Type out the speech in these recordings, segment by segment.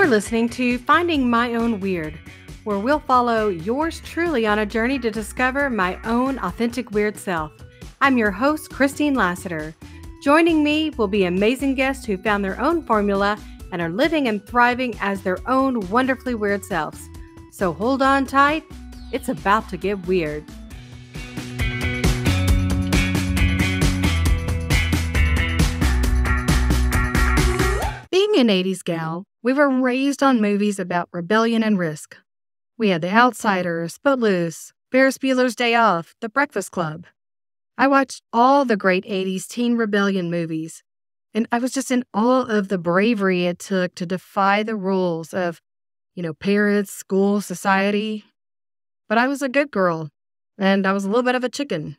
listening to Finding My Own Weird, where we'll follow yours truly on a journey to discover my own authentic weird self. I'm your host, Christine Lassiter. Joining me will be amazing guests who found their own formula and are living and thriving as their own wonderfully weird selves. So hold on tight, it's about to get weird. Being an 80s gal, we were raised on movies about rebellion and risk. We had The Outsiders, Footloose, Ferris Bueller's Day Off, The Breakfast Club. I watched all the great 80s teen rebellion movies, and I was just in awe of the bravery it took to defy the rules of, parents, school, society. But I was a good girl, and I was a little bit of a chicken.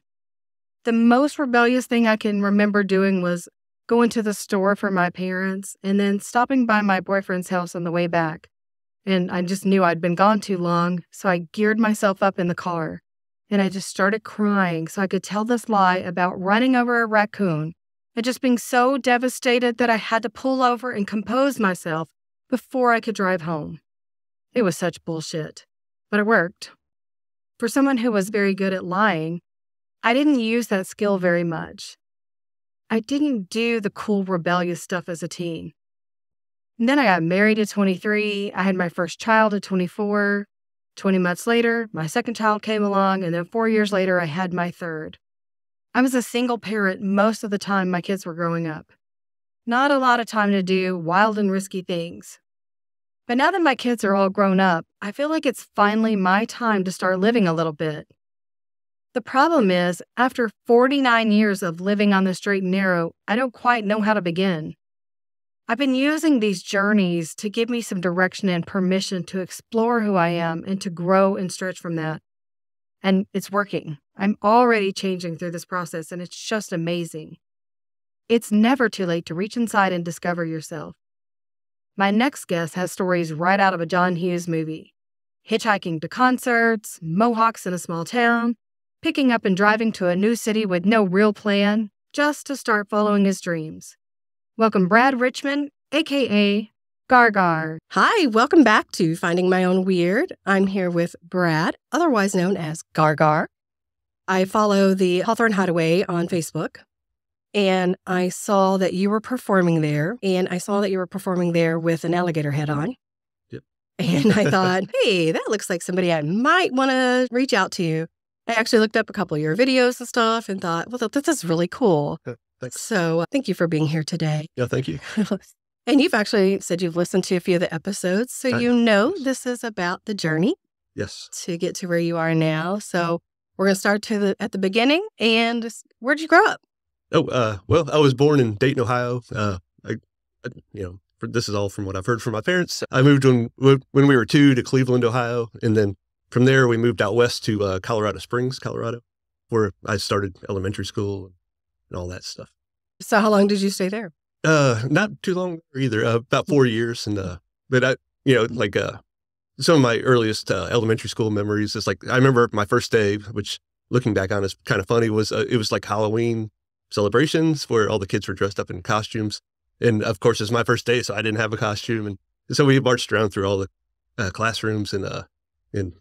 The most rebellious thing I can remember doing was going to the store for my parents and then stopping by my boyfriend's house on the way back. And I just knew I'd been gone too long, so I geared myself up in the car. And I just started crying so I could tell this lie about running over a raccoon and just being so devastated that I had to pull over and compose myself before I could drive home. It was such bullshit, but it worked. For someone who was very good at lying, I didn't use that skill very much. I didn't do the cool rebellious stuff as a teen. And then I got married at 23. I had my first child at 24. 20 months later, my second child came along, and then 4 years later, I had my third. I was a single parent most of the time my kids were growing up. Not a lot of time to do wild and risky things. But now that my kids are all grown up, I feel like it's finally my time to start living a little bit. The problem is, after 49 years of living on the straight and narrow, I don't quite know how to begin. I've been using these journeys to give me some direction and permission to explore who I am and to grow and stretch from that. And it's working. I'm already changing through this process, and it's just amazing. It's never too late to reach inside and discover yourself. My next guest has stories right out of a John Hughes movie. Hitchhiking to concerts, mohawks in a small town, picking up and driving to a new city with no real plan, just to start following his dreams. Welcome Brad Richman, a.k.a. Gar-Gar. Hi, welcome back to Finding My Own Weird. I'm here with Brad, otherwise known as Gar-Gar. I follow the Hawthorne Hideaway on Facebook, and I saw that you were performing there, with an alligator head on. Yep. And I thought, hey, that looks like somebody I might want to reach out to. I actually looked up a couple of your videos and stuff and thought, well, this is really cool. Thanks. So thank you for being here today. Yeah, thank you. And you've actually said you've listened to a few of the episodes, so this is about the journey. Yes. To get to where you are now. So we're going to start at the beginning. And where'd you grow up? Well, I was born in Dayton, Ohio. This is all from what I've heard from my parents. I moved when we were 2 to Cleveland, Ohio, and then from there we moved out west to Colorado Springs, Colorado, where I started elementary school and all that stuff. So how long did you stay there? Not too long either. About 4 years, and but some of my earliest elementary school memories is I remember my first day, which looking back on is kind of funny. Was it was like Halloween celebrations where all the kids were dressed up in costumes, and of course it's my first day, so I didn't have a costume, and so we marched around through all the classrooms, and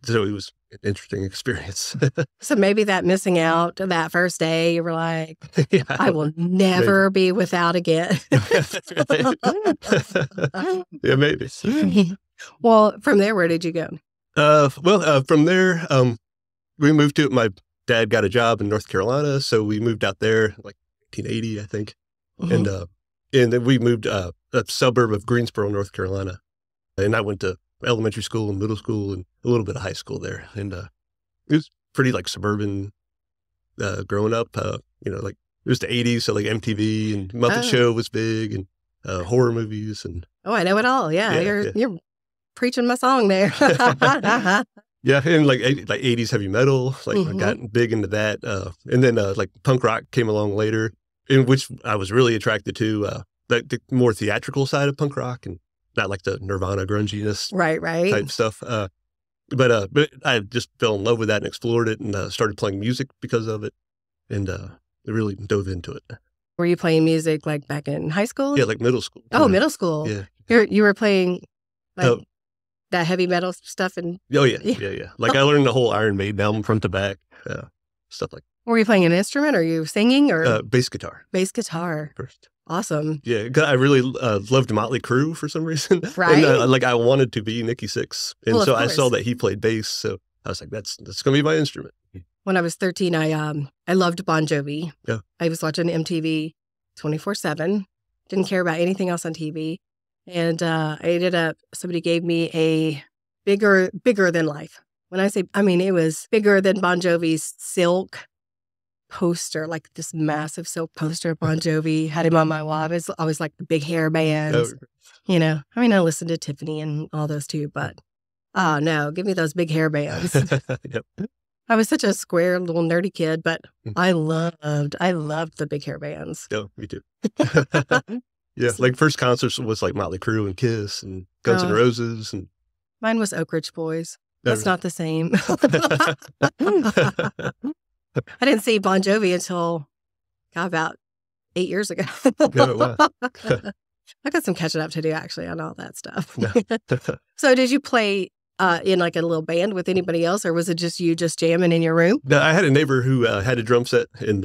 so it was an interesting experience. So maybe that missing out that first day, you were like, yeah, I will never be without again. Yeah, maybe. Well, from there, where did you go? From there, we moved to, my dad got a job in North Carolina, so we moved out there 1980, I think. Mm-hmm. And then we moved a suburb of Greensboro, North Carolina. And I went to elementary school and middle school and a little bit of high school there. And it was pretty suburban growing up. It was the 80s, so MTV and Muppet Show was big, and horror movies. And oh, I know it all. Yeah, you're preaching my song there. Yeah, and 80s heavy metal, I got big into that. And then punk rock came along later, in which I was really attracted to the more theatrical side of punk rock, and not the Nirvana grunginess right type stuff. But I just fell in love with that and explored it, and started playing music because of it, and really dove into it. Were you playing music back in high school? Yeah, middle school. Oh, middle school. Yeah. You were playing Oh, that heavy metal stuff. And yeah. Like I learned the whole Iron Maiden album front to back, stuff like. Were you playing an instrument? Or are you singing or bass guitar? Bass guitar First. Awesome. Yeah, 'cause I really loved Motley Crue for some reason. Right. And like I wanted to be Nikki Sixx, and Well, so of I saw course. that he played bass, so I was like, that's going to be my instrument. When I was 13, I loved Bon Jovi. Yeah. I was watching MTV 24/7. Didn't care about anything else on TV. And I ended up, somebody gave me a bigger than life. When I say, I mean, it was bigger than Bon Jovi's Silk poster, like this massive silk poster of Bon Jovi. Had him on my wall. It's always like the big hair bands. You know, I mean, I listened to Tiffany and all those too, but oh no, give me those big hair bands. Yep. I was such a square little nerdy kid, but I loved the big hair bands. Yeah, me too. Yeah, like first concerts was like Motley Crue and Kiss and Guns N' Roses. And mine was Oak Ridge Boys. That's not the same. I didn't see Bon Jovi until about 8 years ago. Wow. I got some catching up to do actually on all that stuff. No. So did you play in like a little band with anybody else, or was it just you just jamming in your room? No, I had a neighbor who had a drum set and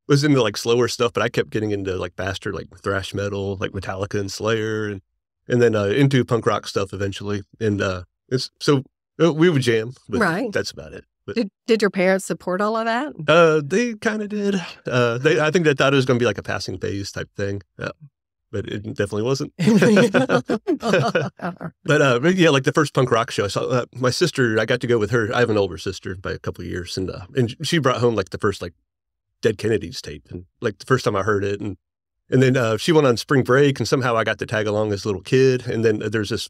was into like slower stuff, but I kept getting into like faster, like thrash metal, like Metallica and Slayer, and then into punk rock stuff eventually. And so we would jam, but Right. that's about it. But, Did your parents support all of that? they kind of did. I think they thought it was going to be like a passing phase type thing, but it definitely wasn't. But yeah, like the first punk rock show, I saw my sister. I got to go with her. I have an older sister by a couple of years, and she brought home like the first like Dead Kennedys tape, and like the first time I heard it, and then she went on spring break, and somehow I got to tag along as a little kid. And then there's this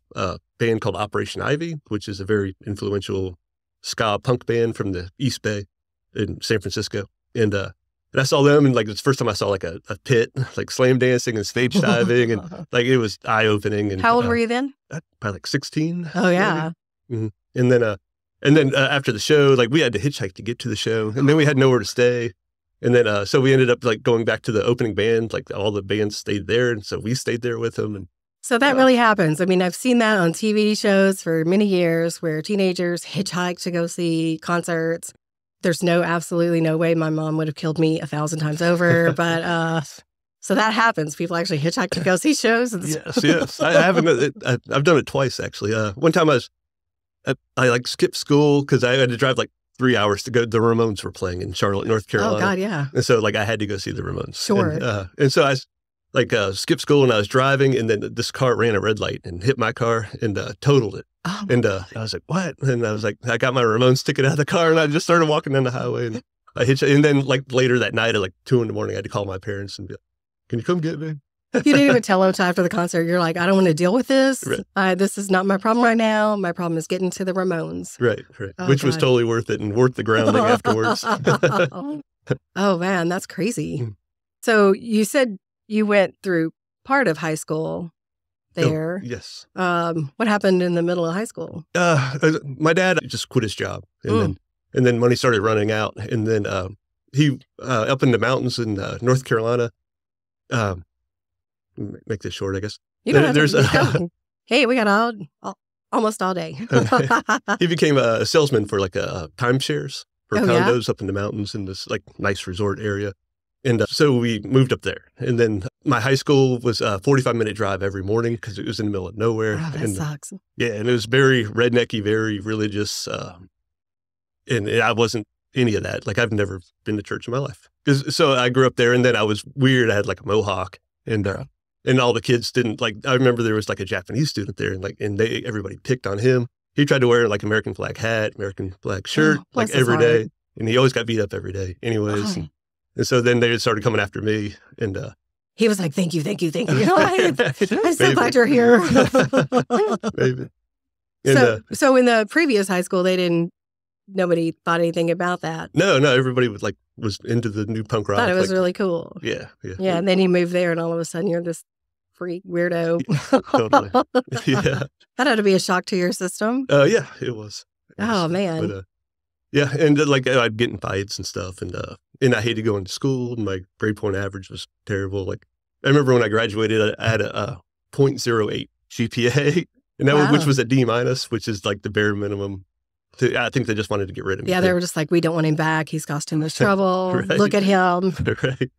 band called Operation Ivy, which is a very influential ska punk band from the East Bay in San Francisco. And I saw them, and like it's the first time I saw like a pit, like slam dancing and stage diving, and like it was eye opening. And How old were you then? Probably like 16. Oh yeah. Mm-hmm. And then after the show, like we had to hitchhike to get to the show, and then we had nowhere to stay. And then so we ended up like going back to the opening band, like all the bands stayed there, and so we stayed there with them. And So that really happens. I mean, I've seen that on TV shows for many years where teenagers hitchhike to go see concerts. There's absolutely no way my mom would have killed me 1,000 times over. But so that happens. People actually hitchhike to go see shows. Yes. I haven't. I've done it twice, actually. One time I like skipped school because I had to drive like 3 hours to go. The Ramones were playing in Charlotte, North Carolina. Oh, God, yeah. And so like I had to go see the Ramones. Sure. And so I skipped school and I was driving, and then this car ran a red light and hit my car and totaled it. Oh, and I was like, what? And I was like, I got my Ramones ticket out of the car, and I just started walking down the highway, and I hitchhiked. And then like later that night at like 2 a.m, I had to call my parents and be like, can you come get me? You didn't even tell them until after the concert. You're like, I don't want to deal with this. Right. This is not my problem right now. My problem is getting to the Ramones. Right. Oh, Which was God. totally worth it and worth the grounding afterwards. Oh, man, that's crazy. Mm. So you said you went through part of high school there. Oh, yes. What happened in the middle of high school? My dad just quit his job, and then money started running out, and then he up in the mountains in North Carolina. Make this short, I guess. You don't have to go. Hey, we got almost all day. He became a salesman for like timeshares for Oh, condos up in the mountains in this like nice resort area. And so we moved up there. And then my high school was a 45-minute drive every morning because it was in the middle of nowhere. Oh, that sucks. Yeah, and it was very rednecky, very religious. And I wasn't any of that. Like, I've never been to church in my life. So I grew up there, and then I was weird. I had like a mohawk, and all the kids didn't like. I remember there was like a Japanese student there, and everybody picked on him. He tried to wear like American flag hat, American flag shirt, like every day, and he always got beat up every day. Anyways, and so then they started coming after me, and he was like, "Thank you." I'm so glad you're here. Maybe. And, so in the previous high school, nobody thought anything about that. No, everybody was into the new punk rock. Thought it was really cool. Yeah. And then you move there, and all of a sudden you're this freak weirdo. Totally. Yeah. That had to be a shock to your system. Yeah, it was. Oh man. But, yeah, and like I'd get in fights and stuff, and I hated going to school. My grade point average was terrible. Like I remember when I graduated, I had a .08 GPA. And that Wow. which was a D-, which is like the bare minimum. I think they just wanted to get rid of him. Yeah, they were just like, we don't want him back. He's caused too much trouble. Right. Look at him. Right.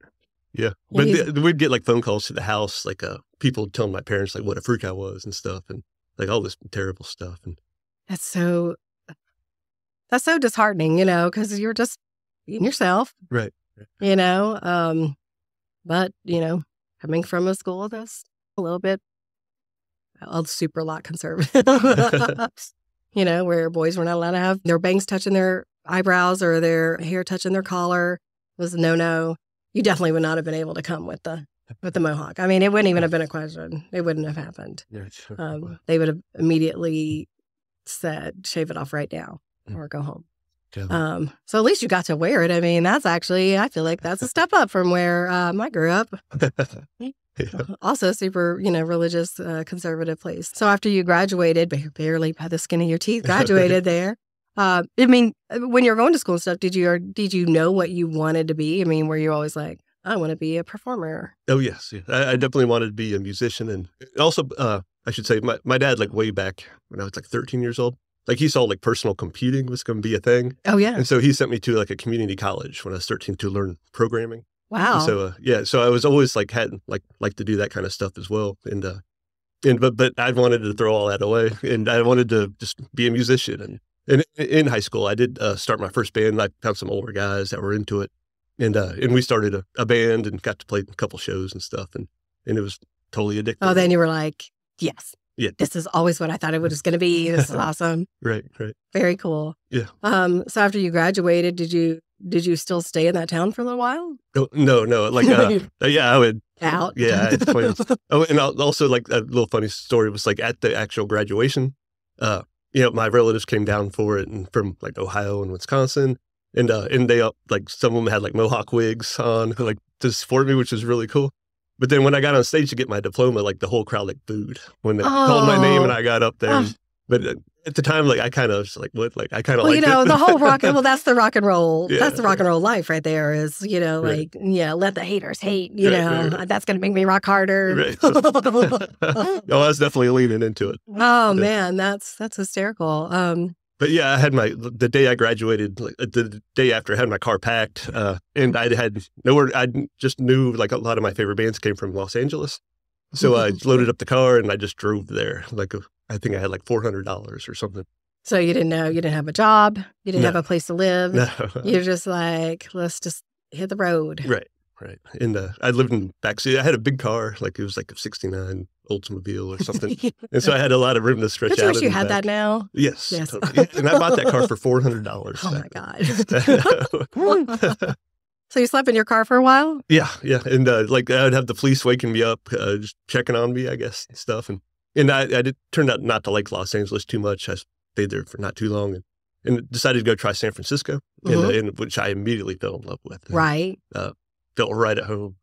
Yeah. But we'd get like phone calls to the house, like people telling my parents like what a freak I was and stuff, and like all this terrible stuff. And That's so disheartening, because you're just being yourself. right. But, coming from a school that's a little bit, a super lot conservative, where boys were not allowed to have their bangs touching their eyebrows or their hair touching their collar was a no-no. You definitely would not have been able to come with the mohawk. I mean, it wouldn't even have been a question. It wouldn't have happened. Yeah, They would have immediately said, shave it off right now or go home. Yeah. So at least you got to wear it. I mean, I feel like that's a step up from where I grew up. Yeah. Also super, religious, conservative place. So after you graduated, barely by the skin of your teeth, graduated there. I mean, when you were going to school and stuff, did you know what you wanted to be? I mean, were you always like, I want to be a performer? Oh, yes. Yeah. I definitely wanted to be a musician. And also, I should say, my dad, like way back when I was like 13 years old, like he saw like personal computing was going to be a thing. Oh, yeah. And so he sent me to like a community college when I was 13 to learn programming. Wow. And so, so I was always like had like to do that kind of stuff as well. But I wanted to throw all that away, and I wanted to just be a musician. And in high school, I did start my first band. I found some older guys that were into it, and we started a band and got to play a couple shows and stuff, and it was totally addictive. Oh, then you were like, yes. Yeah. This is always what I thought it was going to be. This is awesome. Right. Very cool. Yeah. So after you graduated, did you still stay in that town for a little while? Oh, no. Like, yeah, I would. Out. Yeah, I had plans. Oh, and also like a little funny story was like at the actual graduation, my relatives came down for it, and from like Ohio and Wisconsin, and they like some of them had like mohawk wigs on, like to support me, which was really cool. But then when I got on stage to get my diploma, like the whole crowd like booed when they called my name and I got up there. But at the time, like I kind of was like, what? Like I kind of well, liked it. The whole that's the rock and roll. Yeah. That's the rock and roll life right there. Is Right. let the haters hate. Right. That's gonna make me rock harder. Right. I was definitely leaning into it. Oh man, that's hysterical. But yeah, I had the day I graduated, like, the day after, I had my car packed, and I had nowhere. I just knew like a lot of my favorite bands came from Los Angeles, so I loaded up the car and I just drove there. Like I think I had like $400 or something. So you didn't know, you didn't have a job, you didn't have a place to live. No, You're just like, let's just hit the road. Right. And I lived in backseat. I had a big car, like it was like a '69 Oldsmobile or something, and so I had a lot of room to stretch out. Don't you wish you in the had back. that now? Yes. Yes. Totally. And I bought that car for $400. Oh my God. So you slept in your car for a while? Yeah. And like I'd have the police waking me up, just checking on me, I guess, and stuff. And I turned out not to like Los Angeles too much. I stayed there for not too long and decided to go try San Francisco, and which I immediately fell in love with. And, Right. Felt right at home.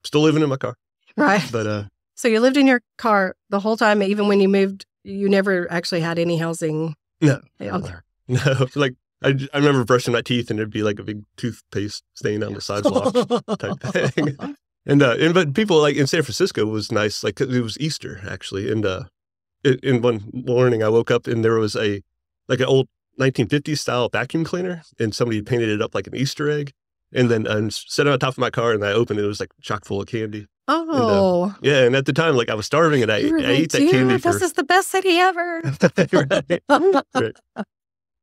Still living in my car. Right. But so you lived in your car the whole time, even when you moved, you never actually had any housing? No. Okay. No. Like I remember brushing my teeth and there'd be like a big toothpaste stain on the sidewalk type thing. But people like in San Francisco was nice. Like it was Easter actually. And in one morning I woke up and there was an old 1950s style vacuum cleaner and somebody painted it up like an Easter egg. And then set it on top of my car and I opened it. It was like chock full of candy. Oh. And at the time, like I was starving and I ate that candy. This is the best city ever. Right.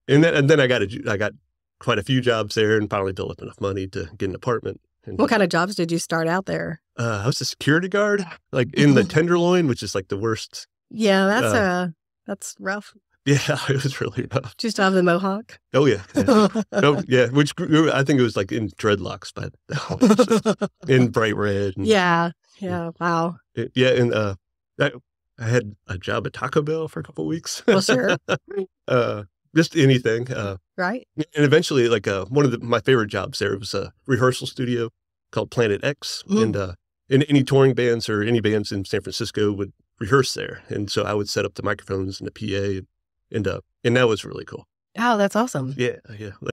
And then I got quite a few jobs there and finally built up enough money to get an apartment. And, what kind of jobs did you start out there? I was a security guard, like in the Tenderloin, which is like the worst. Yeah, that's rough. Yeah, it was really rough. Do you still have the mohawk? Oh, yeah. Which grew, I think it was like in dreadlocks, but in bright red. And, Yeah, wow. And I had a job at Taco Bell for a couple of weeks. Well, sure. Just anything. Right. And eventually, like one of my favorite jobs there was a rehearsal studio called Planet X. And any touring bands or any bands in San Francisco would rehearse there. And so I would set up the microphones and the PA. And that was really cool. Oh, that's awesome. Yeah.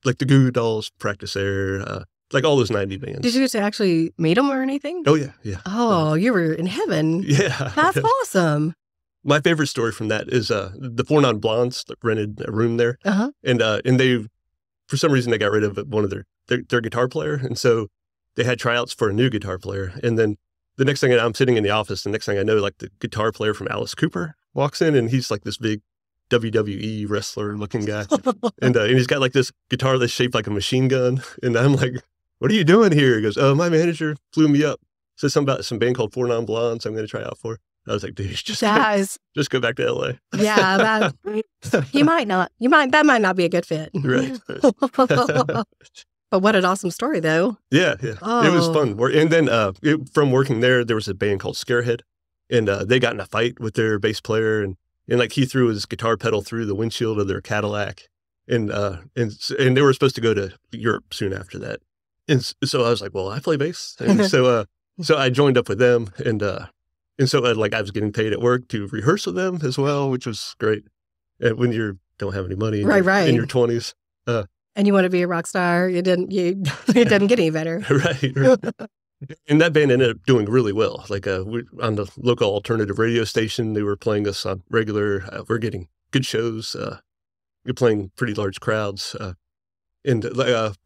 Like the Goo Goo Dolls practice there, like all those 90 bands. Did you get to actually meet them or anything? Oh, yeah. Oh, you were in heaven. Yeah. That's awesome. my favorite story from that is the Four Non Blondes that rented a room there, and they, for some reason, they got rid of one of their guitar player, and so they had tryouts for a new guitar player, and then the next thing I'm sitting in the office, the next thing I know, like the guitar player from Alice Cooper walks in, and he's like this big WWE wrestler looking guy, and he's got like this guitar that's shaped like a machine gun, and I'm like, "What are you doing here?" He goes, "Oh, my manager flew me up. Said something about some band called Four Non Blondes I'm going to try out for." I was like, "Dude, just go back to LA." Yeah, that might not be a good fit. Right. But what an awesome story, though. Yeah. It was fun. And then from working there was a band called Scarehead, and they got in a fight with their bass player, and like he threw his guitar pedal through the windshield of their Cadillac, and they were supposed to go to Europe soon after that, and so I was like, well, I play bass, and so I joined up with them, and so like I was getting paid at work to rehearse with them as well, which was great. And when you don't have any money, in your 20s, and you want to be a rock star, it didn't get any better, right. And that band ended up doing really well. Like on the local alternative radio station, they were playing us on regular. We're getting good shows. We're playing pretty large crowds. And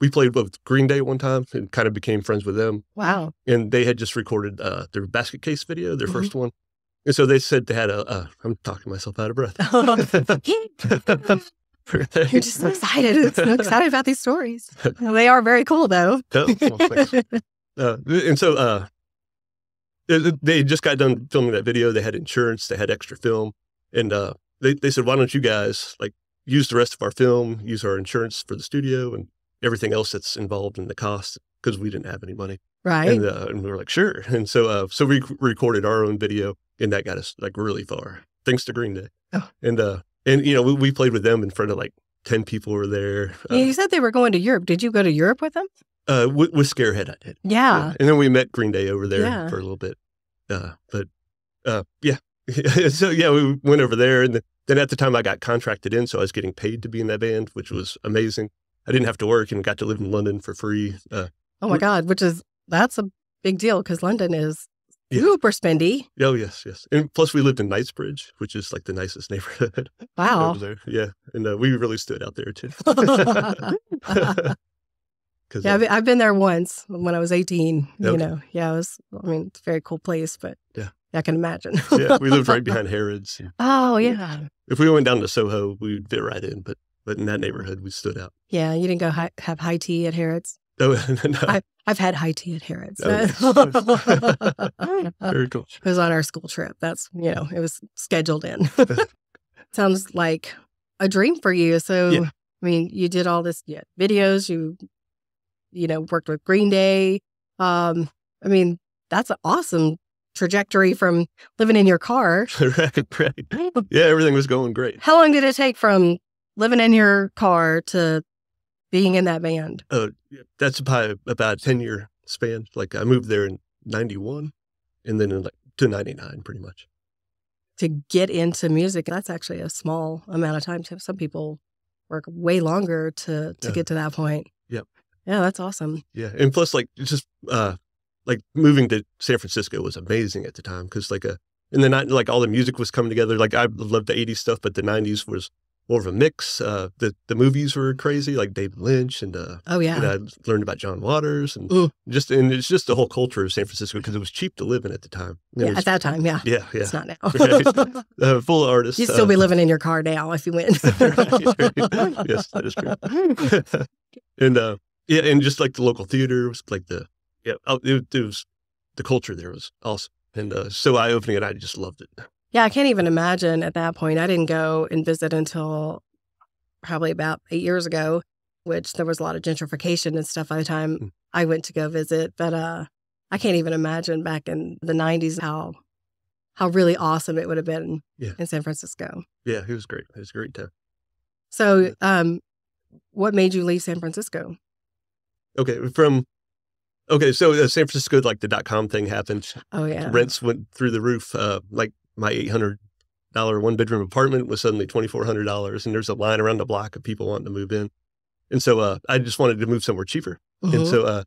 we played with Green Day one time and kind of became friends with them. Wow. And they had just recorded their Basket Case video, their first one. And so they said they had I'm talking myself out of breath. You're just so excited. So excited about these stories. They are very cool, though. And so they just got done filming that video. They had insurance. They had extra film. And they said, why don't you guys like use the rest of our film, use our insurance for the studio and everything else that's involved in the cost, because we didn't have any money. Right. And we were like, sure. And so we recorded our own video, and that got us like really far, thanks to Green Day. Oh. And you know, we played with them in front of like 10 people were there. You said they were going to Europe. Did you go to Europe with them? With Scarehead, I did. Yeah. And then we met Green Day over there for a little bit. Yeah. So, yeah, we went over there. And then at the time I got contracted in, so I was getting paid to be in that band, which was amazing. I didn't have to work and got to live in London for free. Oh, my God, that's a big deal because London is super spendy. Oh, yes. And plus we lived in Knightsbridge, which is like the nicest neighborhood. Wow. Over there. Yeah. And we really stood out there, too. Yeah, I've been there once when I was 18, okay. You know. Yeah, it's a very cool place, but I can imagine. Yeah, we lived right behind Harrods. Oh, yeah. If we went down to Soho, we'd fit right in, but in that neighborhood, we stood out. Yeah, you didn't go have high tea at Harrods? Oh, no. I've had high tea at Harrods. Oh, very cool. It was on our school trip. That's, it was scheduled in. Sounds like a dream for you. So, I mean, you did all this videos, you worked with Green Day. I mean, that's an awesome trajectory from living in your car. Right. Yeah, everything was going great. How long did it take from living in your car to being in that band? That's about a 10-year span. Like I moved there in 91 and then to 99 pretty much. To get into music, that's actually a small amount of time. Some people work way longer to get to that point. Yep. Yeah, that's awesome. Yeah. And plus just moving to San Francisco was amazing at the time because in the night, all the music was coming together. Like I loved the 80s stuff, but the 90s was more of a mix. The movies were crazy, like David Lynch, and I learned about John Waters, and it's just the whole culture of San Francisco because it was cheap to live in at the time. At that time, yeah. It's not now. Right. Full of artists. You'd still be living in your car now if you went. Right. Yes, that is true. And just like the local theater was it was the culture there was awesome and so eye opening, and I just loved it. Yeah, I can't even imagine at that point. I didn't go and visit until probably about 8 years ago, which there was a lot of gentrification and stuff by the time I went to go visit. But I can't even imagine back in the 90s how really awesome it would have been in San Francisco. Yeah, it was great. It was a great time. So what made you leave San Francisco? So San Francisco, the .com thing happened. Oh, yeah. Rents went through the roof. My $800 one-bedroom apartment was suddenly $2,400, and there's a line around the block of people wanting to move in. And so I just wanted to move somewhere cheaper. And so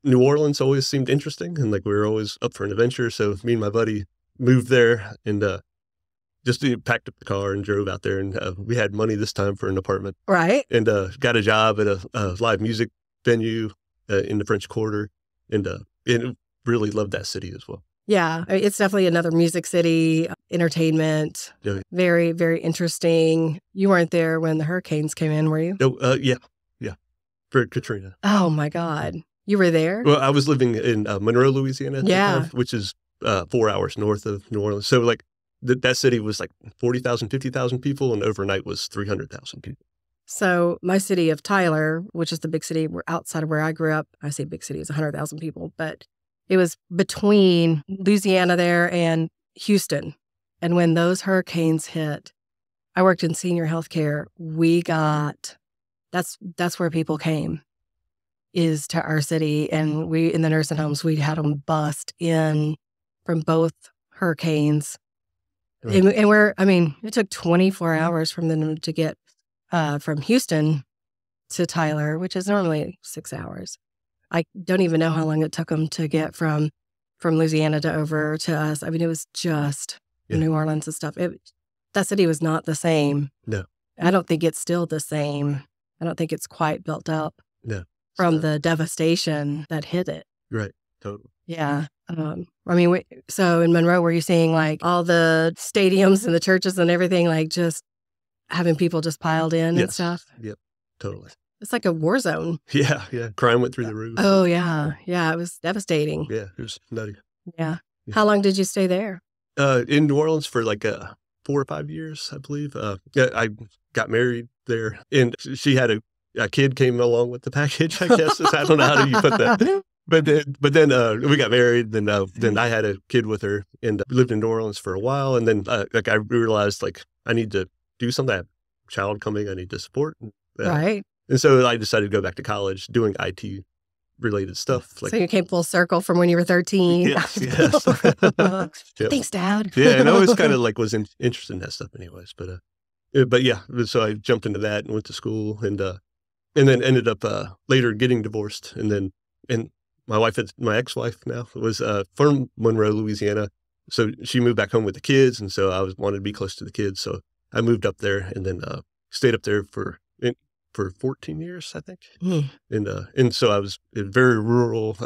New Orleans always seemed interesting, and we were always up for an adventure. So me and my buddy moved there and just packed up the car and drove out there. And we had money this time for an apartment. Right. And got a job at a live music venue in the French Quarter. And really loved that city as well. Yeah, it's definitely another music city, entertainment. Yeah. Very, very interesting. You weren't there when the hurricanes came in, were you? Oh, yeah. For Katrina. Oh, my God. You were there? Well, I was living in Monroe, Louisiana, Yeah. which is 4 hours north of New Orleans. So like that city was like 40,000, 50,000 people, and overnight was 300,000 people. So my city of Tyler, which is the big city outside of where I grew up, I say big city, it was 100,000 people, but it was between Louisiana there and Houston. And when those hurricanes hit, I worked in senior healthcare. That's where people came, is to our city. And we, in the nursing homes, we had them bust in from both hurricanes. Right. And it took 24 hours from them to get from Houston to Tyler, which is normally 6 hours. I don't even know how long it took them to get from Louisiana to over to us. I mean, it was just New Orleans and stuff. That city was not the same. No. I don't think it's still the same. I don't think it's quite built up from the devastation that hit it. Right. Totally. Yeah. So in Monroe, were you seeing like all the stadiums and the churches and everything, like just having people just piled in and stuff? Yep. Totally. It's like a war zone. Yeah. Crime went through the roof. Oh, yeah. Yeah, it was devastating. Yeah, it was nutty. Yeah. How long did you stay there? In New Orleans for like 4 or 5 years, I believe. I got married there, and she had a kid came along with the package, I guess. I don't know how do you put that. But then we got married. Then I had a kid with her, and we lived in New Orleans for a while. And then I realized like I need to do something. I have a child coming, I need to support. Right. And so I decided to go back to college doing IT related stuff. Like, so you came full circle from when you were 13. Yes. Thanks, Dad. Yeah, and I always kind of like was interested in that stuff, anyways. But yeah, so I jumped into that and went to school, and then ended up later getting divorced, and my ex-wife now was from Monroe, Louisiana, so she moved back home with the kids, and so I wanted to be close to the kids, so I moved up there, and then stayed up there for 14 years, I think. And so I was very rural.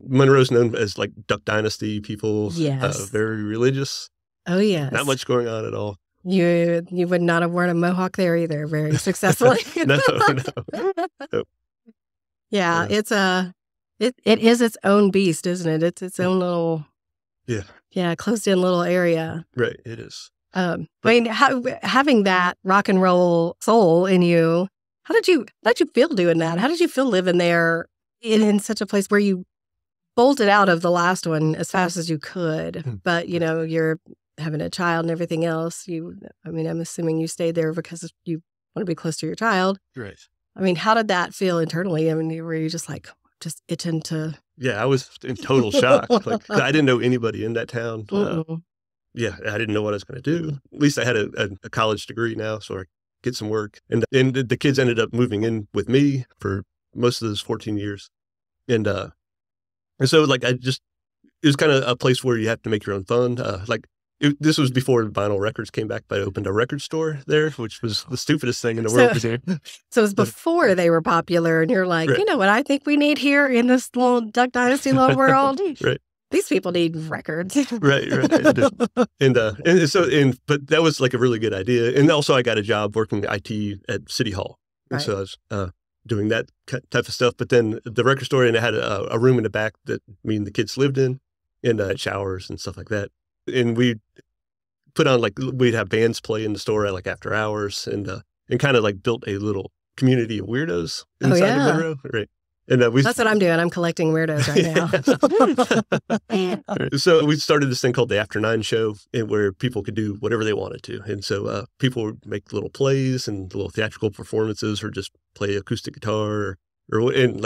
Monroe's known as like Duck Dynasty people. Yes. Very religious. Oh, yes. Not much going on at all. You would not have worn a mohawk there either very successfully. No. Yeah, it is its own beast, isn't it? It's its own little closed in little area. Right, it is. Having that rock and roll soul in you, how did you feel doing that? How did you feel living there in such a place where you bolted out of the last one as fast as you could, but you're having a child and everything else? I'm assuming you stayed there because you want to be close to your child. Right. I mean, how did that feel internally? I mean, were you just itching to? Yeah, I was in total shock. Like, I didn't know anybody in that town. Yeah, I didn't know what I was going to do. At least I had a college degree now, so I could get some work. And the kids ended up moving in with me for most of those 14 years. And so like it was kind of a place where you have to make your own fun. This was before vinyl records came back, but I opened a record store there, which was the stupidest thing in the world to do. So it was before they were popular, and you're like, right. You know what I think we need here in this little Duck Dynasty little world? Right. These people need records. Right. But that was like a really good idea. And also I got a job working IT at City Hall. And so I was doing that type of stuff. But then the record store, and I had a room in the back that me and the kids lived in, and showers and stuff like that. And we put on we'd have bands play in the store at like after hours, and kind of like built a little community of weirdos inside of Monroe. Right. And that's what I'm doing. I'm collecting weirdos right now. So we started this thing called the After 9 show, where people could do whatever they wanted to. And so people would make little plays and little theatrical performances, or just play acoustic guitar, and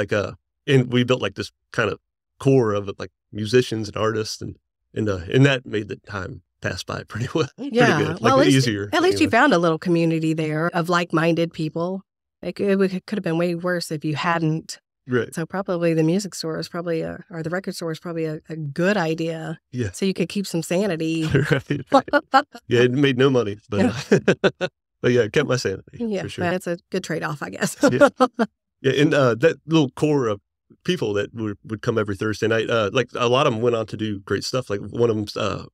we built like this kind of core of like musicians and artists, and that made the time pass by pretty well. Yeah, pretty good. Well, easier. At least you found a little community there of like-minded people. It could have been way worse if you hadn't Right. So probably the music store is probably or the record store is probably a good idea. Yeah. So you could keep some sanity. Right. Yeah, it made no money, but but yeah, it kept my sanity Yeah, for sure. that's a good trade-off, I guess. Yeah. Yeah, and that little core of people that would come every Thursday night, like a lot of them went on to do great stuff. Like one of them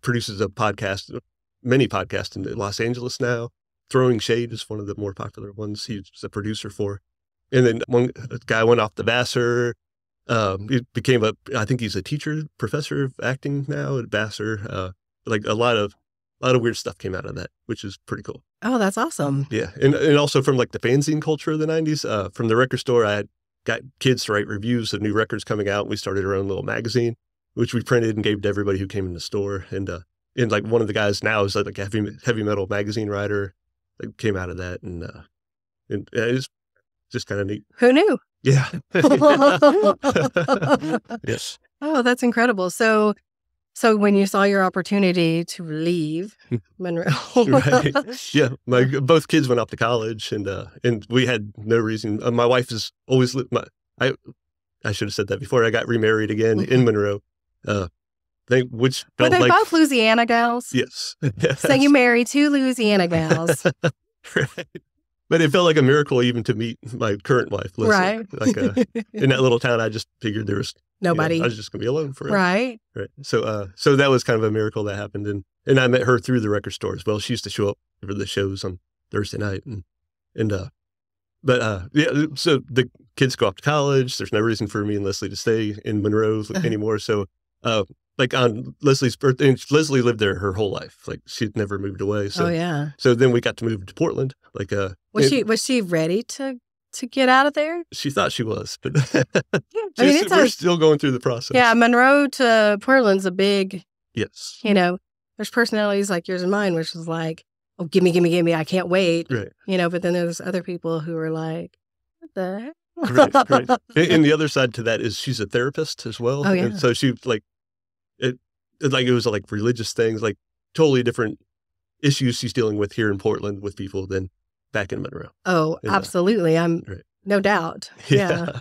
produces a podcast, many podcasts in Los Angeles now. Throwing Shade is one of the more popular ones. He's a producer for. And then one guy went off to Vassar. He became I think he's a teacher, professor of acting now at Vassar. Like a lot of weird stuff came out of that, which is pretty cool. Oh, that's awesome. Yeah. And also from like the fanzine culture of the 90s, from the record store, I had got kids to write reviews of new records coming out. We started our own little magazine, which we printed and gave to everybody who came in the store. And like one of the guys now is like a heavy metal magazine writer that came out of that. And it's just kind of neat. Who knew? Yeah. Yes. Oh, that's incredible. So when you saw your opportunity to leave Monroe, Right. Yeah. Both kids went off to college and we had no reason. My wife has always lived I should have said that before I got remarried again in Monroe. Which were felt they like, both Louisiana gals? yes. So you married two Louisiana gals. Right. But it felt like a miracle even to meet my current wife, Lisa. Right. Like in that little town, I just figured there was Nobody. I was just going to be alone forever. Right. Right. So that was kind of a miracle that happened. And I met her through the record store as well. She used to show up for the shows on Thursday night. But so the kids go off to college. There's no reason for me and Leslie to stay in Monroe anymore. So, like on Leslie's birthday, and Leslie lived there her whole life. Like she'd never moved away. So, oh yeah. So then we got to move to Portland. Like, was she ready to get out of there? She thought she was, but we're still going through the process. Yeah, Monroe to Portland's a big. Yes. There's personalities like yours and mine, which is like, oh, give me, I can't wait. Right. But then there's other people who are like, what the heck? Right. And the other side to that is she's a therapist as well. Oh, yeah. And so she it was like religious things, like totally different issues she's dealing with here in Portland with people than back in Monroe. Oh, absolutely. No doubt. Yeah.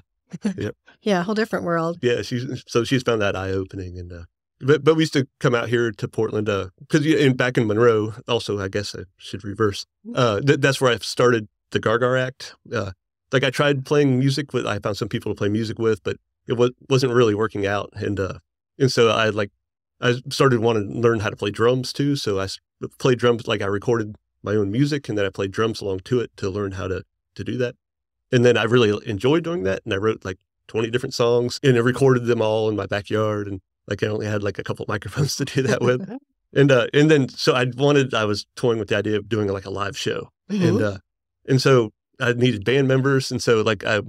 Yep. Yeah. Whole different world. Yeah. She's found that eye opening and, but we used to come out here to Portland because back in Monroe, also, I guess I should reverse. That's where I started the Gar-Gar act. Like I tried playing music I found some people to play music with, but it wasn't really working out. And so I started wanting to learn how to play drums too. So I played drums, like I recorded my own music and then I played drums along to it to learn how to do that. And then I really enjoyed doing that. And I wrote like 20 different songs and I recorded them all in my backyard. And like I only had like a couple of microphones to do that with. And then so I was toying with the idea of doing like a live show. Mm-hmm. And so I needed band members. And so like I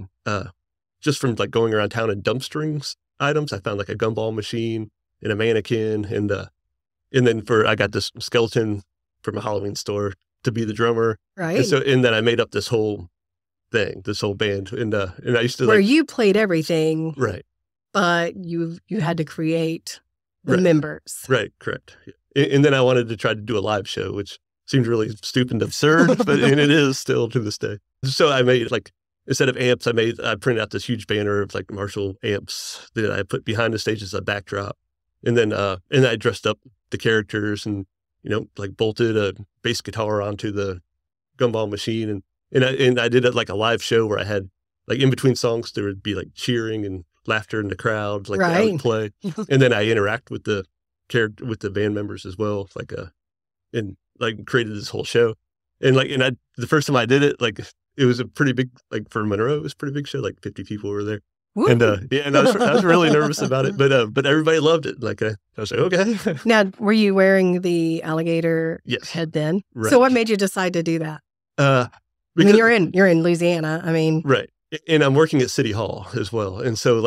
just from like going around town and dumpstering items, I found like a gumball machine and a mannequin. And then I got this skeleton from a Halloween store to be the drummer. Right. And then I made up this whole thing, this whole band. And I used to where you played everything. Right. But you had to create the members. Right. Correct. And then I wanted to try to do a live show, which seemed really stupid and absurd, and it is still to this day. So I made instead of amps, I printed out this huge banner of like Marshall amps that I put behind the stage as a backdrop. And then I dressed up the characters and, like bolted a bass guitar onto the gumball machine. And I did it like a live show where I had like in between songs, there would be like cheering and laughter in the crowd, like I would play. And then I interact with the band members as well, and created this whole show. And the first time I did it, like it was a pretty big, like for Monroe, it was a pretty big show, like 50 people were there. Woo. And and I was really nervous about it, but everybody loved it. Like I was like, okay. Now, were you wearing the alligator yes. head then? Right. So what made you decide to do that? Because, you're in Louisiana. Right. And I'm working at City Hall as well. And so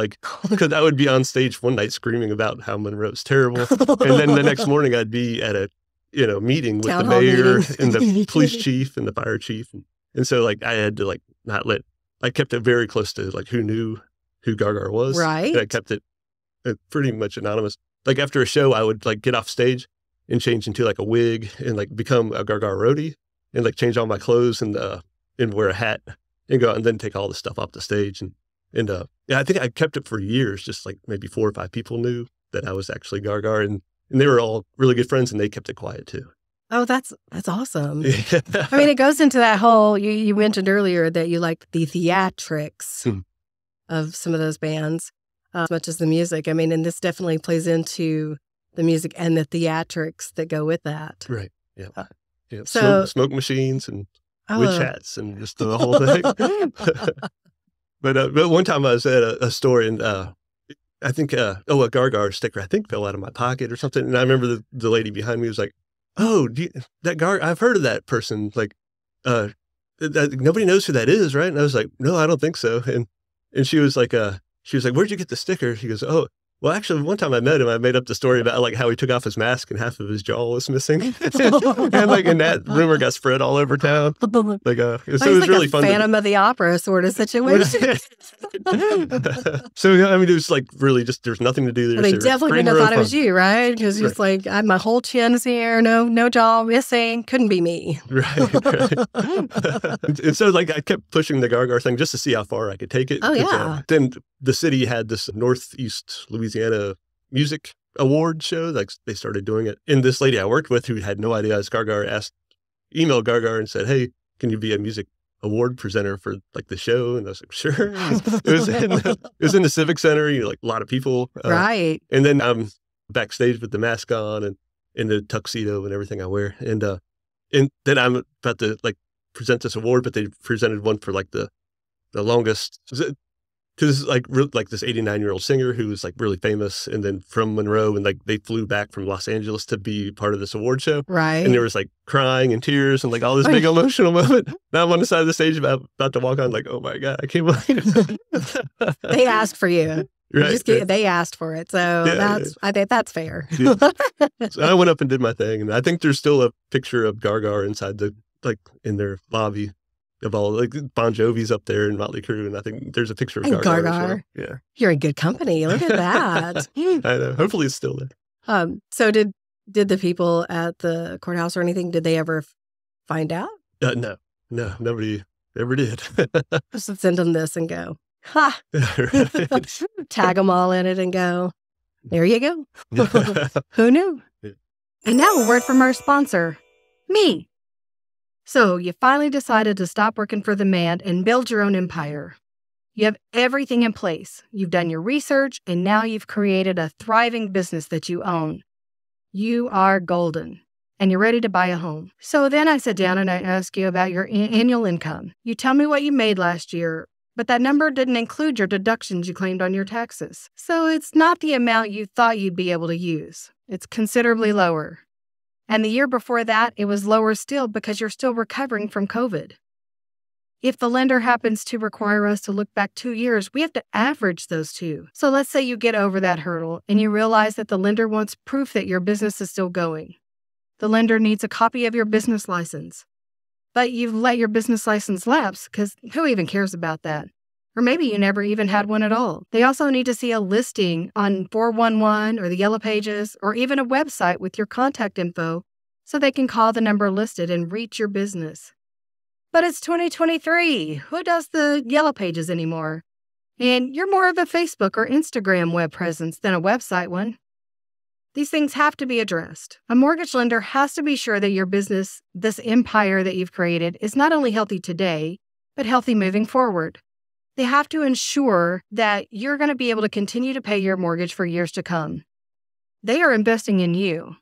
because I would be on stage one night screaming about how Monroe's terrible. And then the next morning I'd be at a, meeting with Town the mayor and the police chief and the fire chief. And so I had to I kept it very close to who knew who Gar-Gar was. Right. And I kept it pretty much anonymous. Like after a show, I would get off stage and change into a wig and become a Gar-Gar roadie and change all my clothes and wear a hat and go out and then take all the stuff off the stage. And yeah, I think I kept it for years, just like maybe 4 or 5 people knew that I was actually Gar-Gar, and they were all really good friends, and they kept it quiet too. Oh, that's awesome. Yeah. I mean, it goes into that whole, you mentioned earlier that you like the theatrics of some of those bands as much as the music. I mean, and this definitely plays into the music and the theatrics that go with that. Right. Yeah. Yeah. So- Smoke machines and witch hats and just the whole thing. But one time I was at a store and I think, a Gar-Gar sticker, I think, fell out of my pocket or something. And I remember the lady behind me was like, "Oh, that Gar, I've heard of that person. Like, nobody knows who that is, right?" And I was like, "No, I don't think so." And she was like, "Where'd you get the sticker?" She goes, "Oh, well, actually, one time I met him, I made up the story about like how he took off his mask and half of his jaw was missing, and that rumor got spread all over town. Like, so it was like really a fun. Phantom of the Opera sort of situation. So yeah, I mean, it was like really just there's nothing to do there. They so definitely bring wouldn't have your own thought it was fun. you, right? Because it's like, my whole chin's here, no jaw missing, couldn't be me. Right. And so like I kept pushing the Gar-Gar thing just to see how far I could take it. Oh, 'Cause, yeah. then the city had this Northeast Louisiana music award show. Like they started doing it. And this lady I worked with who had no idea I was Gar-Gar emailed Gar-Gar and said, "Hey, can you be a music award presenter for like the show?" And I was like, "Sure." It was in the Civic Center, like a lot of people. Right. And then I'm backstage with the mask on and in the tuxedo and everything I wear. And then I'm about to like present this award, but they presented one for like the longest, because like this 89-year-old singer who was like really famous, and then from Monroe, and like they flew back from Los Angeles to be part of this award show. Right. And there was like crying and tears and like all this big emotional moment. Now I'm on the side of the stage about to walk on, like, oh my God, I can't believe it. They asked for you. Right. They asked for it. So I think that's fair. Yeah. So I went up and did my thing, and I think there's still a picture of Gar-Gar inside in their lobby of all like Bon Jovi's up there and Motley Crue, and I think there's a picture of And Gar-Gar. Gar-Gar. Yeah, You're in good company. Look at that. I know. Hopefully, it's still there. So did the people at the courthouse or anything? Did they ever find out? No, nobody ever did. Just send them this and go, ha! Right. Tag them all in it and go, there you go. Who knew? Yeah. And now a word from our sponsor, me. So you finally decided to stop working for the man and build your own empire. You have everything in place. You've done your research, and now you've created a thriving business that you own. You are golden, and you're ready to buy a home. So then I sit down and I ask you about your annual income. You tell me what you made last year, but that number didn't include your deductions you claimed on your taxes. So it's not the amount you thought you'd be able to use. It's considerably lower. And the year before that, it was lower still because you're still recovering from COVID. If the lender happens to require us to look back 2 years, we have to average those two. So let's say you get over that hurdle and you realize that the lender wants proof that your business is still going. The lender needs a copy of your business license. But you've let your business license lapse because who even cares about that? Or maybe you never even had one at all. They also need to see a listing on 411 or the Yellow Pages or even a website with your contact info so they can call the number listed and reach your business. But it's 2023. Who does the Yellow Pages anymore? And you're more of a Facebook or Instagram web presence than a website one. These things have to be addressed. A mortgage lender has to be sure that your business, this empire that you've created, is not only healthy today, but healthy moving forward. They have to ensure that you're going to be able to continue to pay your mortgage for years to come. They are investing in you,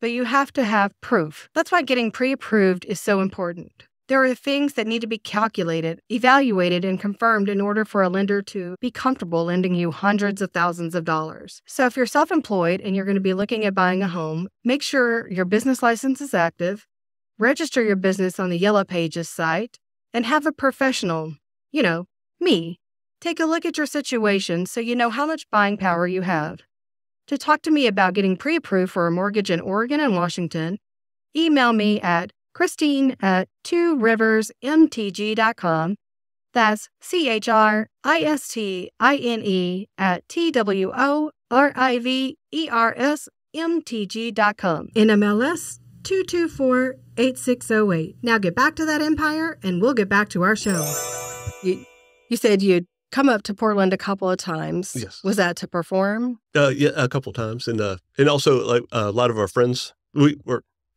but you have to have proof. That's why getting pre-approved is so important. There are things that need to be calculated, evaluated, and confirmed in order for a lender to be comfortable lending you hundreds of thousands of dollars. So if you're self-employed and you're going to be looking at buying a home, make sure your business license is active, register your business on the Yellow Pages site, and have a professional, me, take a look at your situation so you know how much buying power you have. To talk to me about getting pre-approved for a mortgage in Oregon and Washington, email me at Christine@tworiversmtg.com. That's CHRISTINE@TWORIVERSMTG.com. NMLS 2248608. Now get back to that empire and we'll get back to our show. You said you'd come up to Portland a couple of times. Yes. Was that to perform? Yeah, a couple times, and also like a lot of our friends,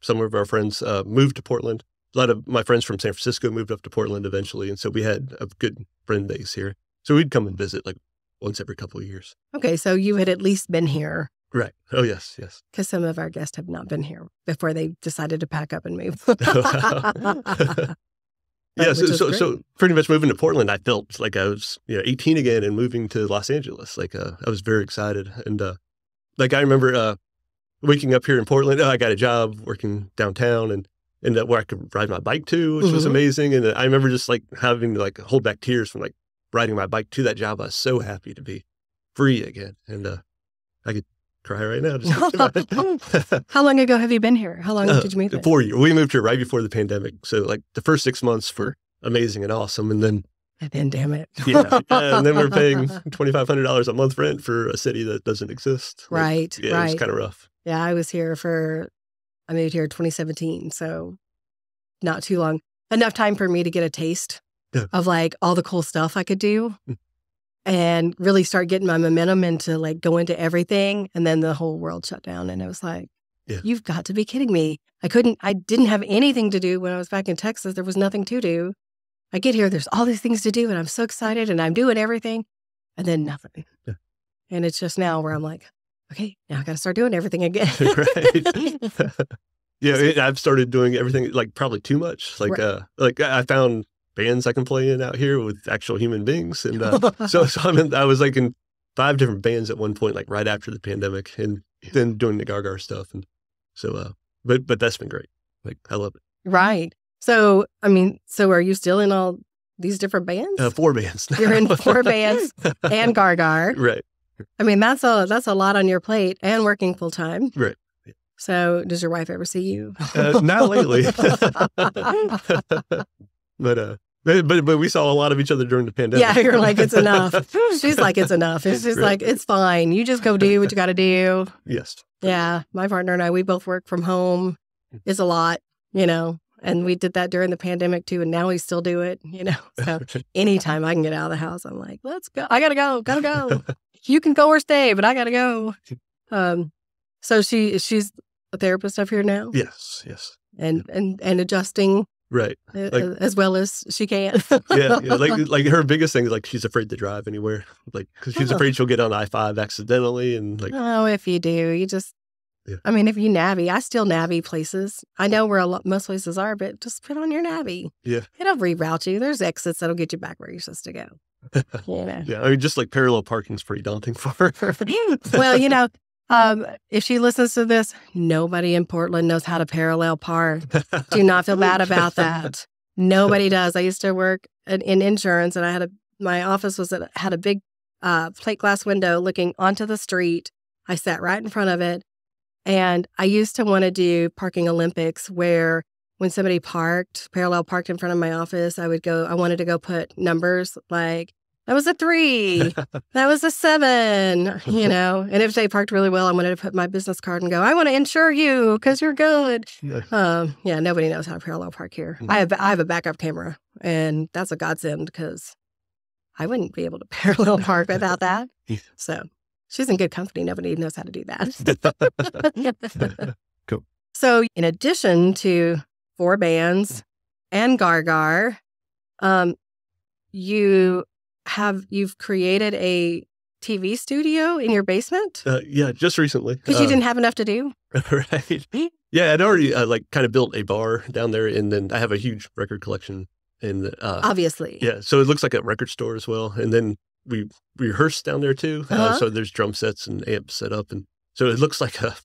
some of our friends moved to Portland. A lot of my friends from San Francisco moved up to Portland eventually, and so we had a good friend base here. So we'd come and visit like once every couple of years. Okay, so you had at least been here. Right. Oh, yes. Because some of our guests have not been here before they decided to pack up and move. Yeah, so pretty much moving to Portland, I felt like I was 18 again and moving to Los Angeles. Like I was very excited, and like I remember waking up here in Portland. I got a job working downtown, and where I could ride my bike to, which was amazing. And I remember just like having to like hold back tears from like riding my bike to that job. I was so happy to be free again, and I could cry right now. Just thinking about it. How long ago have you been here? How long did you move there? 4 years. We moved here right before the pandemic. So like the first 6 months were amazing and awesome. And then, damn it. and then we're paying $2,500 a month rent for a city that doesn't exist. Right. It was kind of rough. Yeah, I moved here in 2017. So not too long. Enough time for me to get a taste of like all the cool stuff I could do. And really start getting my momentum into like go into everything. And then the whole world shut down. And it was like, you've got to be kidding me. I didn't have anything to do when I was back in Texas. There was nothing to do. I get here, there's all these things to do and I'm so excited and I'm doing everything and then nothing. Yeah. And it's just now where I'm like, okay, now I got to start doing everything again. Right. Yeah, I've started doing everything like probably too much. Like, like I found bands I can play in out here with actual human beings. And so I was like in 5 different bands at one point, like right after the pandemic, and then doing the Gar-Gar stuff. And so, but that's been great. Like, I love it. Right. So, so are you still in all these different bands? 4 bands now. You're in 4 bands and Gar-Gar. Right. That's a lot on your plate and working full time. Right. So does your wife ever see you? Not lately. But we saw a lot of each other during the pandemic. Yeah, you're like, it's enough. She's like, it's enough. It's just like, it's fine. You just go do what you got to do. Yes. Yeah. My partner and I, we both work from home. It's a lot, and we did that during the pandemic too. And now we still do it, So anytime I can get out of the house, I'm like, let's go. I gotta go. You can go or stay, but I gotta go. So she's a therapist up here now? Yes. And adjusting. Right. As well as she can. Yeah. Like her biggest thing is like she's afraid to drive anywhere. Like, because she's afraid she'll get on I-5 accidentally. And like, oh, if you do, you just, if you navy, I still navy places. I know where most places are, but just put on your navy. Yeah. It'll reroute you. There's exits that'll get you back where you're supposed to go. Yeah. Just like parallel parking's pretty daunting for her. Well, if she listens to this, nobody in Portland knows how to parallel park. Do not feel bad about that. Nobody does. I used to work in insurance, and my office had a big plate glass window looking onto the street. I sat right in front of it, and I used to want to do parking Olympics where when somebody parallel parked in front of my office, I wanted to go put numbers like, that was a 3. That was a 7, And if they parked really well, I wanted to put my business card and go, I want to insure you because you're good. Nobody knows how to parallel park here. Mm-hmm. I have a backup camera, and that's a godsend because I wouldn't be able to parallel park without that. So she's in good company. Nobody knows how to do that. Cool. So in addition to 4 bands and Gar-Gar, you've created a TV studio in your basement? Yeah, just recently. Because you didn't have enough to do? Right. Yeah, I'd already kind of built a bar down there, and then I have a huge record collection. And obviously. Yeah, so it looks like a record store as well. And then we rehearse down there too. So there's drum sets and amps set up. And so it looks like a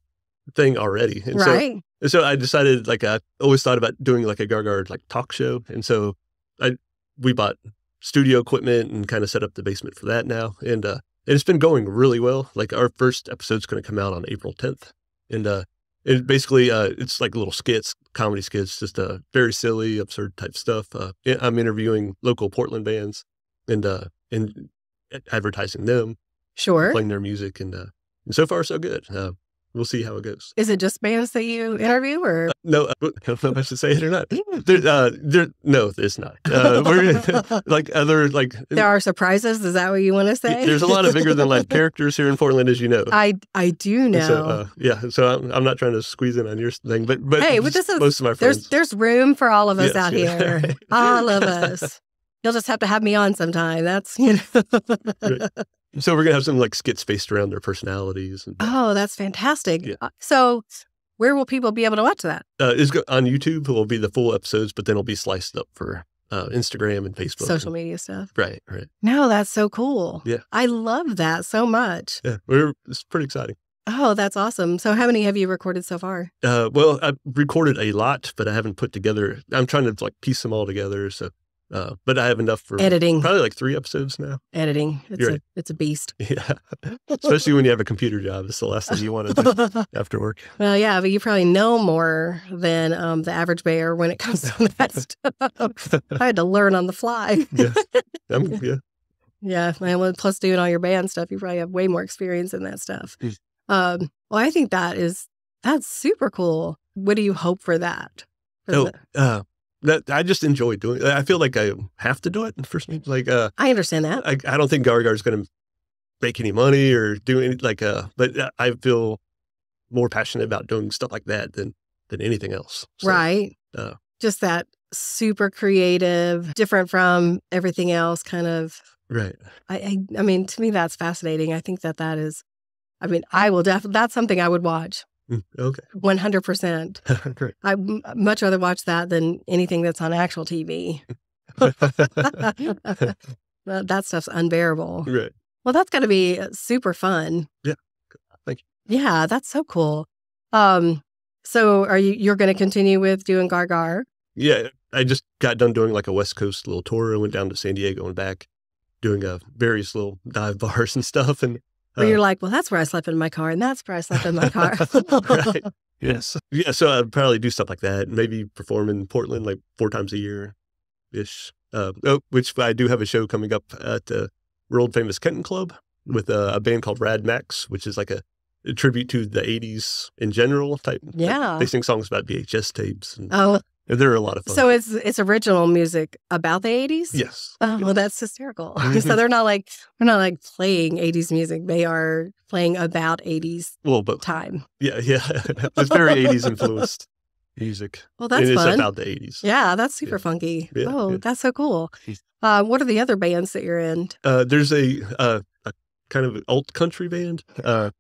thing already. And right. So I decided, like, I always thought about doing like a Gar-Gar like talk show. And so we bought studio equipment and kind of set up the basement for that now. And it's been going really well. Like, our first episode's going to come out on April 10th. And it basically, it's like little skits, comedy skits, just very silly, absurd type stuff. I'm interviewing local Portland bands and advertising them. Sure. Playing their music. And so far, so good. we'll see how it goes. Is it just bands that you interview, or No, I don't know if I should say it or not. No, it's not. We're like other like. there are surprises? Is that what you want to say? There's a lot of bigger than life characters here in Portland, as you know. I do know. So, so I'm not trying to squeeze in on your thing, but hey, but this is, most of my friends. There's room for all of us out Yeah. here. All of us. You'll just have to have me on sometime. That's, Right. So we're gonna have some like skits based around their personalities. And, Oh, that's fantastic. Yeah. So where will people be able to watch that? on YouTube. Will be the full episodes, but then it'll be sliced up for Instagram and Facebook, Social media stuff. Right. No, that's so cool. Yeah. I love that so much. Yeah, it's pretty exciting. Oh, that's awesome. So how many have you recorded so far? Well, I've recorded a lot, but I haven't put together. I'm trying to like piece them all together. So, but I have enough for Editing. probably like 3 episodes now. Editing. You're right. It's a beast. Yeah, especially when you have a computer job. It's the last thing you want to do after work. Well, yeah, but you probably know more than the average bear when it comes to that stuff. I had to learn on the fly. Yeah, yeah. Yeah, man. Plus doing all your band stuff, you probably have way more experience in that stuff. Well, I think that's super cool. What do you hope for that? That I just enjoy doing. I feel like I have to do it for me. Like, I understand that. I don't think Gar-Gar is going to make any money or do any but I feel more passionate about doing stuff like that than anything else. So, Right. Just that super creative, different from everything else kind of. Right. I mean, to me, that's fascinating. I think that is, I mean, I will definitely, that's something I would watch. Okay. 100%. Great. I'd much rather watch that than anything that's on actual TV. That stuff's unbearable. Right. Well, that's got to be super fun. Yeah. Thank you. Yeah, that's so cool. So you're going to continue with doing Gar-Gar? Yeah. I just got done doing like a West Coast little tour. I went down to San Diego and back, doing various little dive bars and stuff. And where you're like, well, that's where I slept in my car, and that's where I slept in my car. Right. Yes. Yeah. So I'd probably do stuff like that. Maybe perform in Portland like 4 times a year ish. Which I do have a show coming up at the world famous Kenton Club with a band called Rad Max, which is like a tribute to the 80s in general type. Yeah. They sing songs about VHS tapes. And Oh, they're a lot of fun. so it's original music about the 80s? Yes. Oh, well, that's hysterical. So they're not like playing 80s music. They are playing about 80s time. Yeah. It's very 80s influenced music. Well, that's and fun. It's about the 80s. Yeah, that's super funky. Yeah, That's so cool. What are the other bands that you're in? There's a kind of alt country band. Of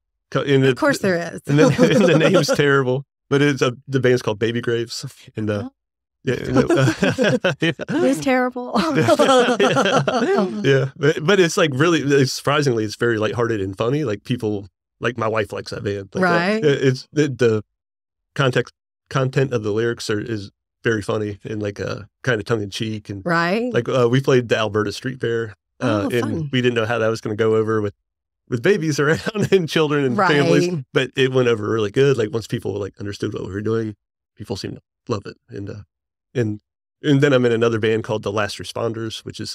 course there is. And the name's terrible, but the band's called Baby Graves. And It's terrible. Yeah. But it's like really, surprisingly, it's very lighthearted and funny. Like people, like my wife likes that band. Like, right. It's the content of the lyrics is very funny and like kind of tongue in cheek. And right. like we played the Alberta Street Fair and fun. we didn't know how that was going to go over with babies around and children and Right. families, but it went over really good. Like once people like understood what we were doing, people seemed to love it. And then I'm in another band called The Last Responders, which is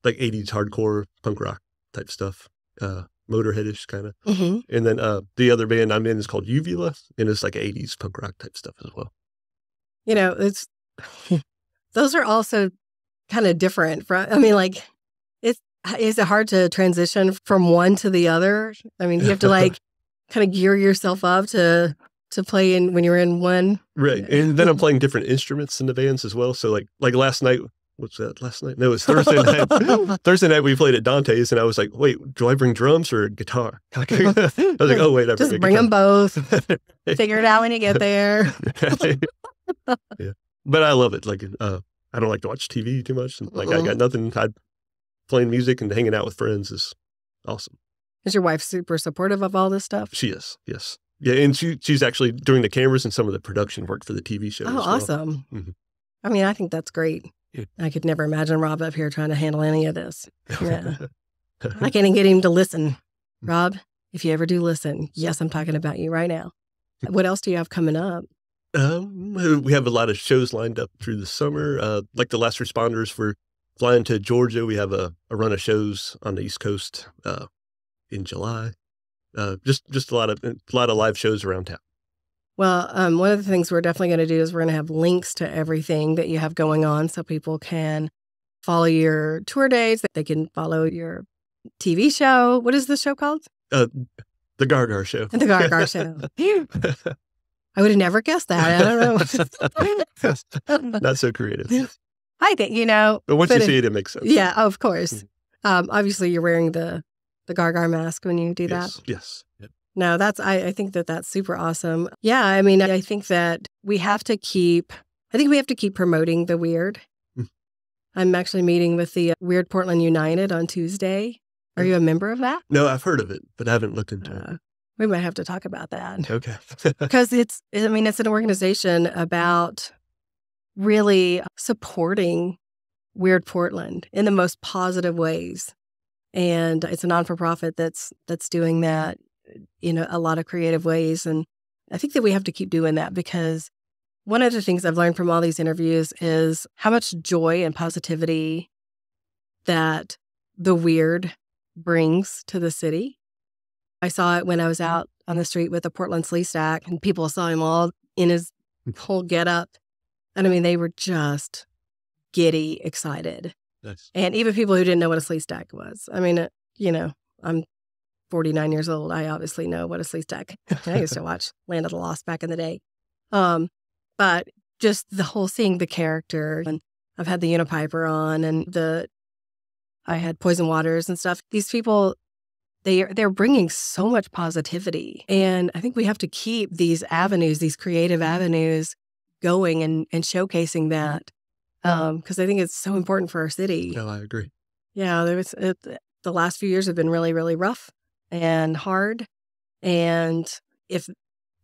like 80s hardcore punk rock type stuff, Motorheadish kind of. Mm-hmm. And then the other band I'm in is called Uvula, and it's like 80s punk rock type stuff as well. You know, it's those are also kind of different. I mean, like, is it hard to transition from one to the other? I mean, you have to like kind of gear yourself up to play in when you're in one. Right. And then I'm playing different instruments in the bands as well. So like last night, what's that? Last night? No, it was Thursday night. Thursday night we played at Dante's and I was like, wait, do I bring drums or guitar? I was like, oh, wait. I Just bring them both. Figure it out when you get there. Yeah. But I love it. Like, I don't like to watch TV too much. Like I got nothing. Playing music and hanging out with friends is awesome. Is your wife super supportive of all this stuff? She is, yes. Yeah, and she's actually doing the cameras and some of the production work for the TV show. Oh, awesome. Mm-hmm. I mean, I think that's great. Yeah. I could never imagine Rob up here trying to handle any of this. Yeah. I can't even get him to listen. Rob, if you ever do listen, yes, I'm talking about you right now. What else do you have coming up? We have a lot of shows lined up through the summer. Like The Last Responders, for flying to Georgia. We have a run of shows on the East Coast in July. Just a lot of live shows around town. Well, one of the things we're definitely going to do is we're going to have links to everything that you have going on so people can follow your tour dates. They can follow your TV show. What is the show called? The Gar-Gar Show. The Gar-Gar Show. I would have never guessed that. I don't know. Not so creative. I think, But once you see it, it makes sense. Yeah, of course. Obviously, you're wearing the Gar-Gar mask when you do that. Yes. Yep. No, I think that's super awesome. Yeah, I mean, I think that we have to keep promoting the weird. I'm actually meeting with the Weird Portland United on Tuesday. Are you a member of that? No, I've heard of it, but I haven't looked into it. We might have to talk about that. Okay. Because it's an organization about really supporting Weird Portland in the most positive ways. And it's a non-for-profit that's doing that in a lot of creative ways. And I think that we have to keep doing that because one of the things I've learned from all these interviews is how much joy and positivity that the weird brings to the city. I saw it when I was out on the street with the Portland Slee Stack, and people saw him all in his whole getup. And I mean, they were just giddy, excited. Nice. And even people who didn't know what a Slee Stack was. I mean, I'm 49 years old. I obviously know what a Slee Stack. I used to watch Land of the Lost back in the day. But just the whole seeing the character, and I've had the Unipiper on, and I had Poison Waters and stuff. These people, they're bringing so much positivity. And I think we have to keep these avenues, these creative avenues going and showcasing that because I think it's so important for our city. No, I agree. Yeah, the last few years have been really, really rough and hard. And if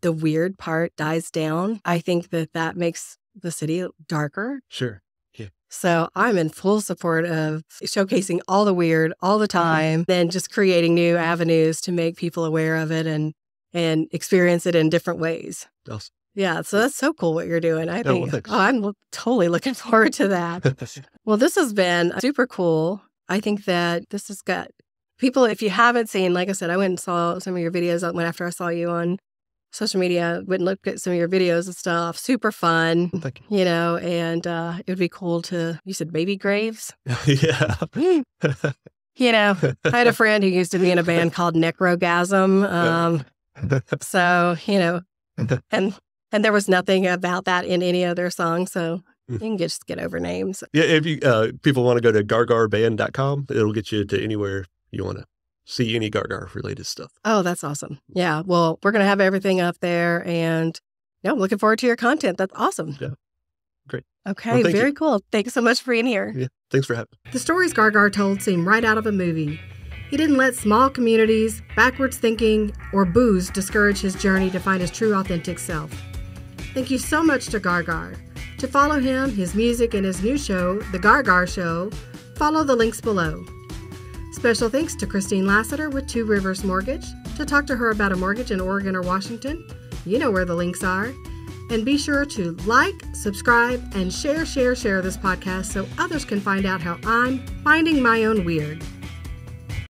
the weird part dies down, I think that makes the city darker. Sure. Yeah. So I'm in full support of showcasing all the weird all the time, then just creating new avenues to make people aware of it and experience it in different ways. Awesome. Yeah, so that's so cool what you're doing. I think, thanks. I'm totally looking forward to that. Well, this has been super cool. I think that this has got people, if you haven't seen, like I said, I went and saw some of your videos after I saw you on social media, went and looked at some of your videos and stuff. Super fun, Thank you. And it would be cool you said baby graves? Yeah. I had a friend who used to be in a band called Necrogasm. So, and there was nothing about that in any of their songs. So you can just get over names. Yeah, if you people want to go to gargarband.com, it'll get you to anywhere you want to see any Gar-Gar related stuff. Oh, that's awesome. Yeah, well, we're going to have everything up there, and I'm looking forward to your content. That's awesome. Yeah, great. Okay, well, very cool. Thanks so much for being here. Yeah, thanks for having me. The stories Gar-Gar told seem right out of a movie. He didn't let small communities, backwards thinking, or booze discourage his journey to find his true authentic self. Thank you so much to Gar-Gar. To follow him, his music, and his new show, The Gar-Gar Show, follow the links below. Special thanks to Christine Lassiter with Two Rivers Mortgage. To talk to her about a mortgage in Oregon or Washington, you know where the links are. And be sure to like, subscribe, and share this podcast so others can find out how I'm finding my own weird.